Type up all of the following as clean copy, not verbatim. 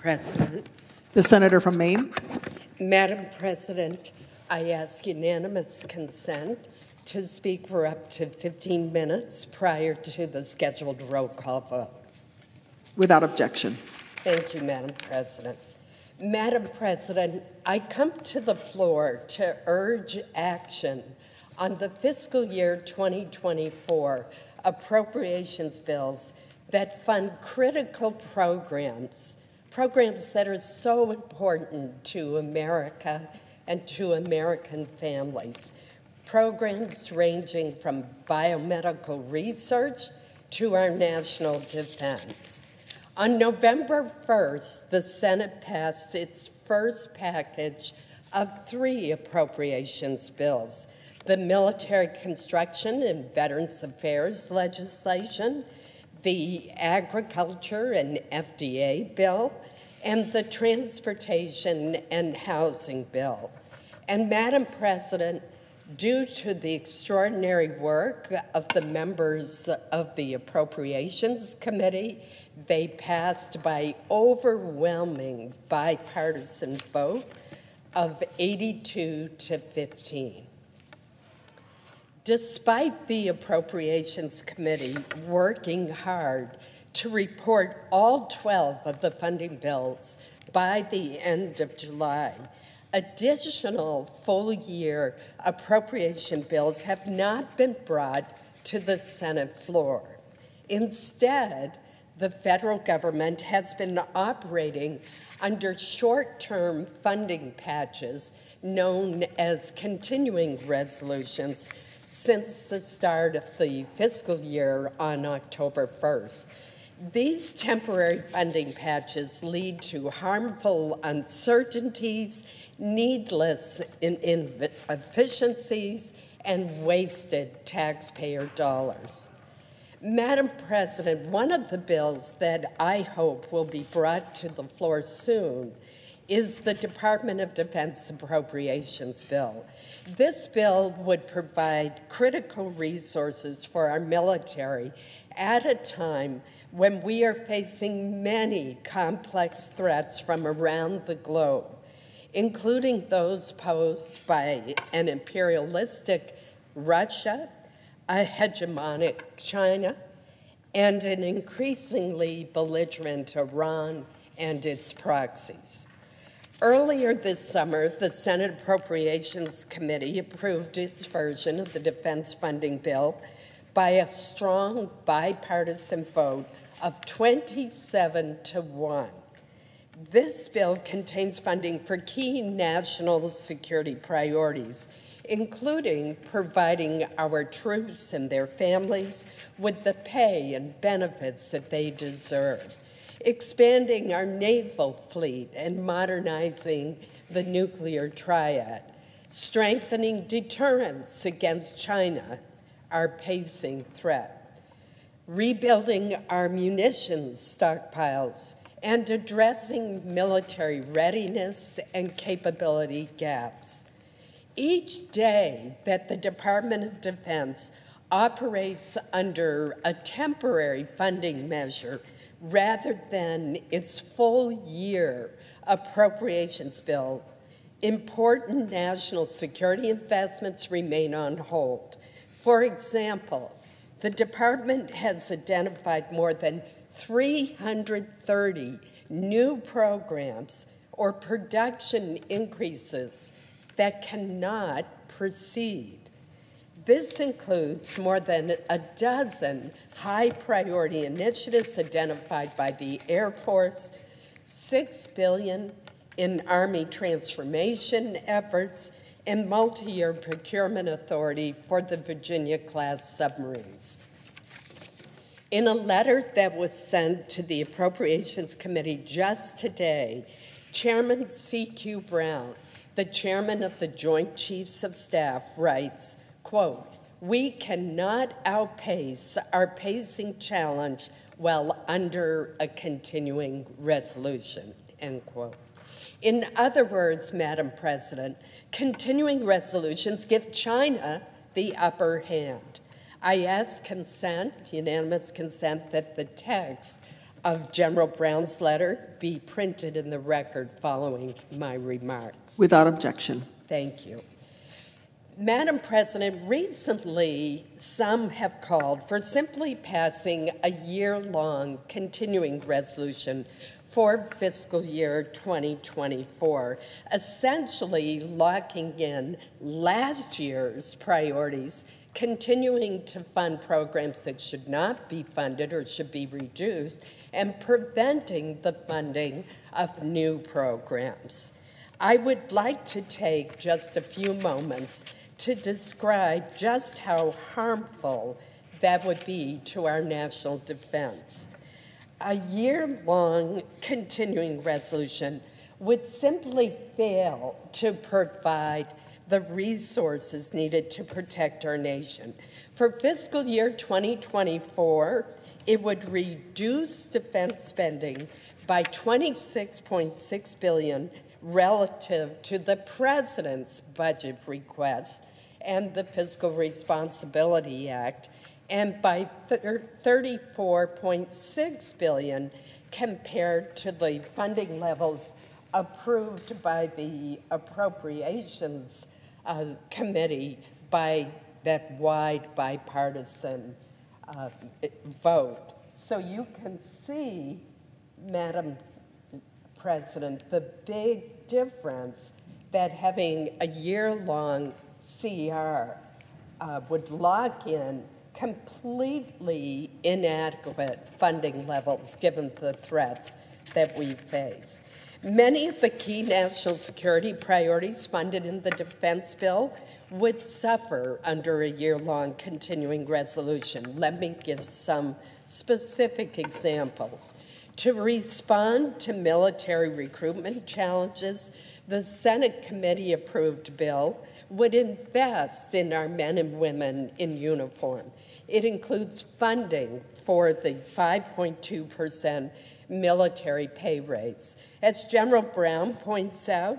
President. The senator from Maine. Madam President, I ask unanimous consent to speak for up to 15 minutes prior to the scheduled roll call vote. Without objection. Thank you, Madam President. Madam President, I come to the floor to urge action on the fiscal year 2024 appropriations bills that fund critical programs that are so important to America and to American families. Programs ranging from biomedical research to our national defense. On November 1st, the Senate passed its first package of 3 appropriations bills: the Military Construction and Veterans Affairs legislation, the Agriculture and FDA bill, and the Transportation and Housing bill. And Madam President, due to the extraordinary work of the members of the Appropriations Committee, they passed by overwhelming bipartisan vote of 82 to 15. Despite the Appropriations Committee working hard to report all 12 of the funding bills by the end of July, additional full-year appropriation bills have not been brought to the Senate floor. Instead, the federal government has been operating under short-term funding patches known as continuing resolutions since the start of the fiscal year on October 1st. These temporary funding patches lead to harmful uncertainties, needless inefficiencies, and wasted taxpayer dollars. Madam President, one of the bills that I hope will be brought to the floor soon is the Department of Defense Appropriations Bill. This bill would provide critical resources for our military at a time when we are facing many complex threats from around the globe, including those posed by an imperialistic Russia, a hegemonic China, and an increasingly belligerent Iran and its proxies. Earlier this summer, the Senate Appropriations Committee approved its version of the defense funding bill by a strong bipartisan vote of 27 to 1. This bill contains funding for key national security priorities, including providing our troops and their families with the pay and benefits that they deserve, expanding our naval fleet and modernizing the nuclear triad, strengthening deterrence against China, our pacing threat, rebuilding our munitions stockpiles, and addressing military readiness and capability gaps. Each day that the Department of Defense operates under a temporary funding measure rather than its full-year appropriations bill, important national security investments remain on hold. For example, the department has identified more than 330 new programs or production increases that cannot proceed. This includes more than a dozen high-priority initiatives identified by the Air Force, $6 billion in Army transformation efforts, and multi-year procurement authority for the Virginia-class submarines. In a letter that was sent to the Appropriations Committee just today, Chairman C.Q. Brown, the chairman of the Joint Chiefs of Staff, writes, quote, "We cannot outpace our pacing challenge while under a continuing resolution," end quote. In other words, Madam President, continuing resolutions give China the upper hand. I ask consent, unanimous consent, that the text of General Brown's letter be printed in the record following my remarks. Without objection. Thank you. Madam President, recently some have called for simply passing a year-long continuing resolution for fiscal year 2024, essentially locking in last year's priorities, continuing to fund programs that should not be funded or should be reduced, and preventing the funding of new programs. I would like to take just a few moments to describe just how harmful that would be to our national defense. A year-long continuing resolution would simply fail to provide the resources needed to protect our nation. For fiscal year 2024, it would reduce defense spending by $26.6 billion relative to the President's budget request and the Fiscal Responsibility Act, and by $34.6 billion compared to the funding levels approved by the Appropriations Committee by that wide bipartisan vote. So you can see, Madam President, the big difference that having a year-long CR would lock in completely inadequate funding levels given the threats that we face. Many of the key national security priorities funded in the defense bill would suffer under a year-long continuing resolution. Let me give some specific examples. To respond to military recruitment challenges, the Senate committee-approved bill would invest in our men and women in uniform. It includes funding for the 5.2% military pay raise. As General Brown points out,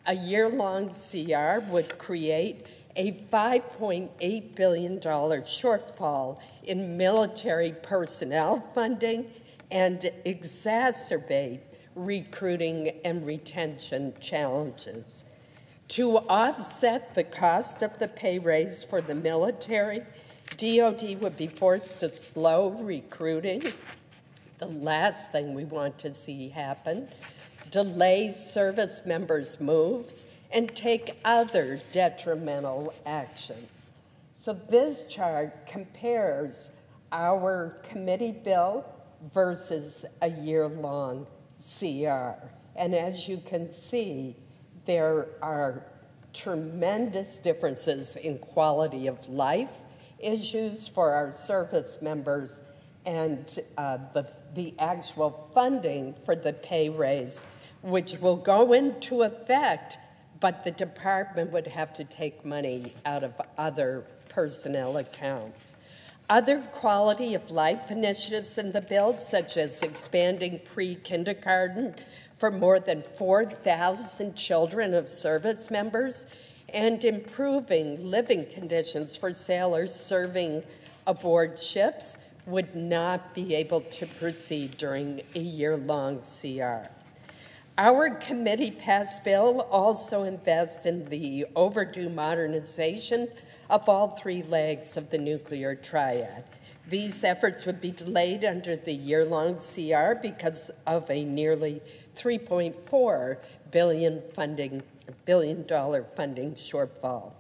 a year-long CR would create a $5.8 billion shortfall in military personnel funding and exacerbate recruiting and retention challenges. To offset the cost of the pay raise for the military, DOD would be forced to slow recruiting, the last thing we want to see happen, delay service members' moves, and take other detrimental actions. So this chart compares our committee bill versus a year-long CR. And as you can see, there are tremendous differences in quality of life issues for our service members and the actual funding for the pay raise, which will go into effect, but the department would have to take money out of other personnel accounts. Other quality of life initiatives in the bill, such as expanding pre-kindergarten for more than 4,000 children of service members and improving living conditions for sailors serving aboard ships, would not be able to proceed during a year-long CR. Our committee-passed bill also invests in the overdue modernization of all three legs of the nuclear triad. These efforts would be delayed under the year-long CR because of a nearly $3.4 billion funding shortfall.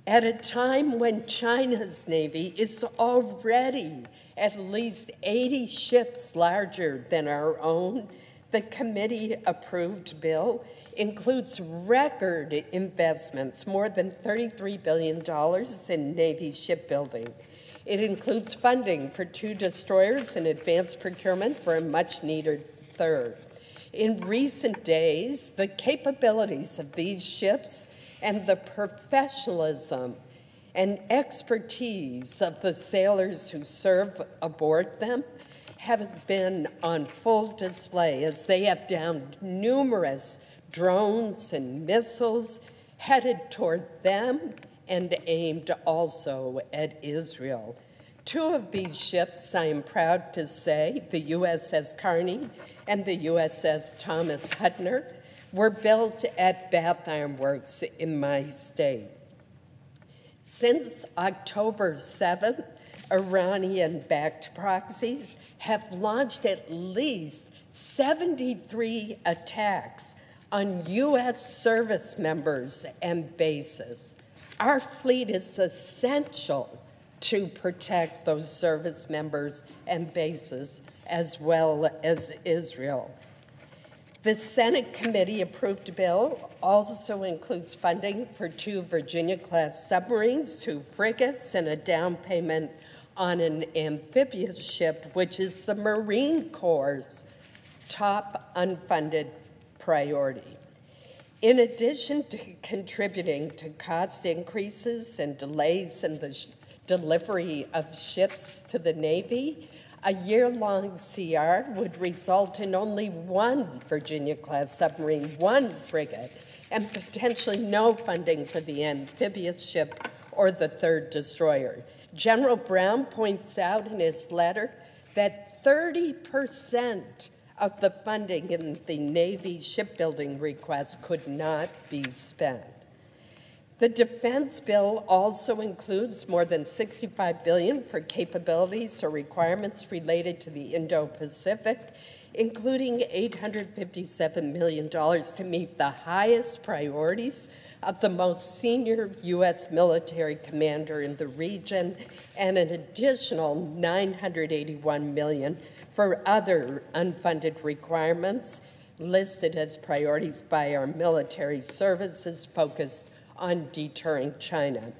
At a time when China's Navy is already at least 80 ships larger than our own, the committee-approved bill includes record investments, more than $33 billion in Navy shipbuilding. It includes funding for 2 destroyers and advanced procurement for a much-needed third. In recent days, the capabilities of these ships and the professionalism and expertise of the sailors who serve aboard them have been on full display as they have downed numerous drones and missiles headed toward them and aimed also at Israel. Two of these ships, I am proud to say, the USS Kearney and the USS Thomas Hudner, were built at Bath Iron Works in my state. Since October 7th, Iranian-backed proxies have launched at least 73 attacks on U.S. service members and bases. Our fleet is essential to protect those service members and bases, as well as Israel. The Senate committee-approved bill also includes funding for 2 Virginia-class submarines, 2 frigates, and a down payment on an amphibious ship, which is the Marine Corps' top unfunded priority. In addition to contributing to cost increases and delays in the delivery of ships to the Navy, a year-long CR would result in only 1 Virginia-class submarine, 1 frigate, and potentially no funding for the amphibious ship or the 3rd destroyer. General Brown points out in his letter that 30% of the funding in the Navy shipbuilding request could not be spent. The defense bill also includes more than $65 billion for capabilities or requirements related to the Indo-Pacific, including $857 million to meet the highest priorities of the most senior U.S. military commander in the region, and an additional $981 million for other unfunded requirements listed as priorities by our military services focused on deterring China.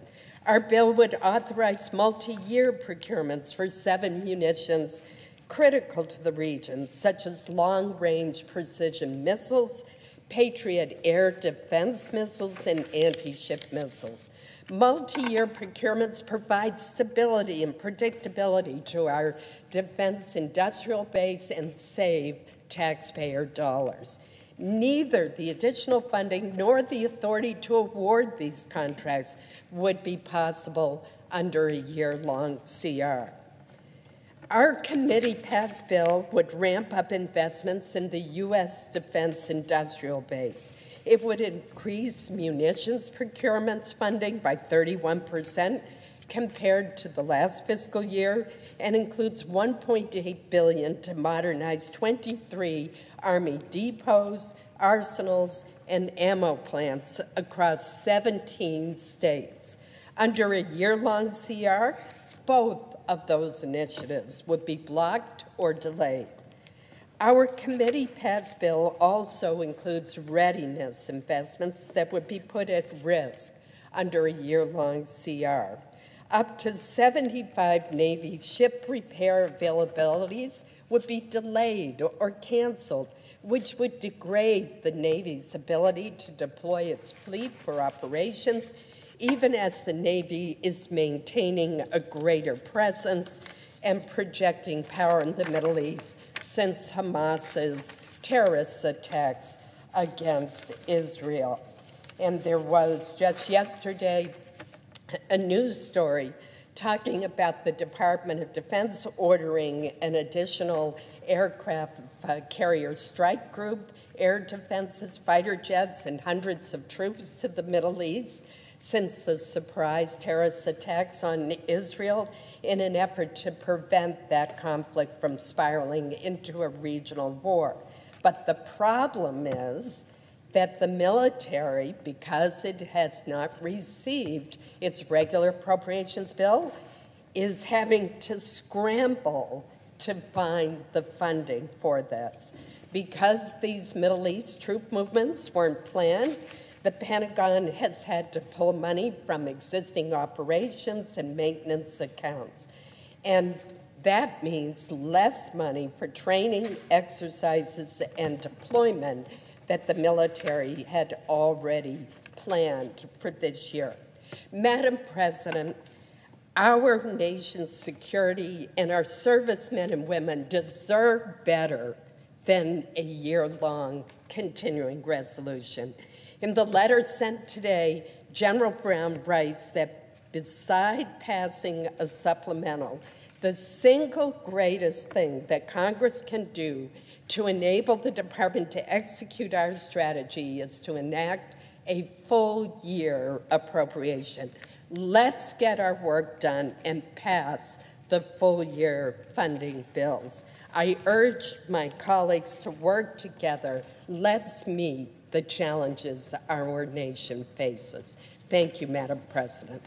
Our bill would authorize multi-year procurements for 7 munitions critical to the region, such as long-range precision missiles, Patriot air defense missiles, and anti-ship missiles. Multi-year procurements provide stability and predictability to our defense industrial base and save taxpayer dollars. Neither the additional funding nor the authority to award these contracts would be possible under a year-long CR. Our committee-passed bill would ramp up investments in the U.S. defense industrial base. It would increase munitions procurements funding by 31% compared to the last fiscal year, and includes $1.8 billion to modernize 23 Army depots, arsenals, and ammo plants across 17 states. Under a year-long CR, both of those initiatives would be blocked or delayed. Our committee-passed bill also includes readiness investments that would be put at risk under a year-long CR. Up to 75 Navy ship repair availabilities would be delayed or canceled, which would degrade the Navy's ability to deploy its fleet for operations, even as the Navy is maintaining a greater presence and projecting power in the Middle East since Hamas's terrorist attacks against Israel. And there was just yesterday a news story talking about the Department of Defense ordering an additional aircraft carrier strike group, air defenses, fighter jets, and hundreds of troops to the Middle East since the surprise terrorist attacks on Israel, in an effort to prevent that conflict from spiraling into a regional war. But the problem is that the military, because it has not received its regular appropriations bill, is having to scramble to find the funding for this. Because these Middle East troop movements weren't planned, the Pentagon has had to pull money from existing operations and maintenance accounts. And that means less money for training, exercises, and deployment that the military had already planned for this year. Madam President, our nation's security and our servicemen and women deserve better than a year-long continuing resolution. In the letter sent today, General Brown writes that beside passing a supplemental The single greatest thing that Congress can do to enable the department to execute our strategy is to enact a full-year appropriation. Let's get our work done and pass the full-year funding bills. I urge my colleagues to work together. Let's meet the challenges our nation faces. Thank you, Madam President.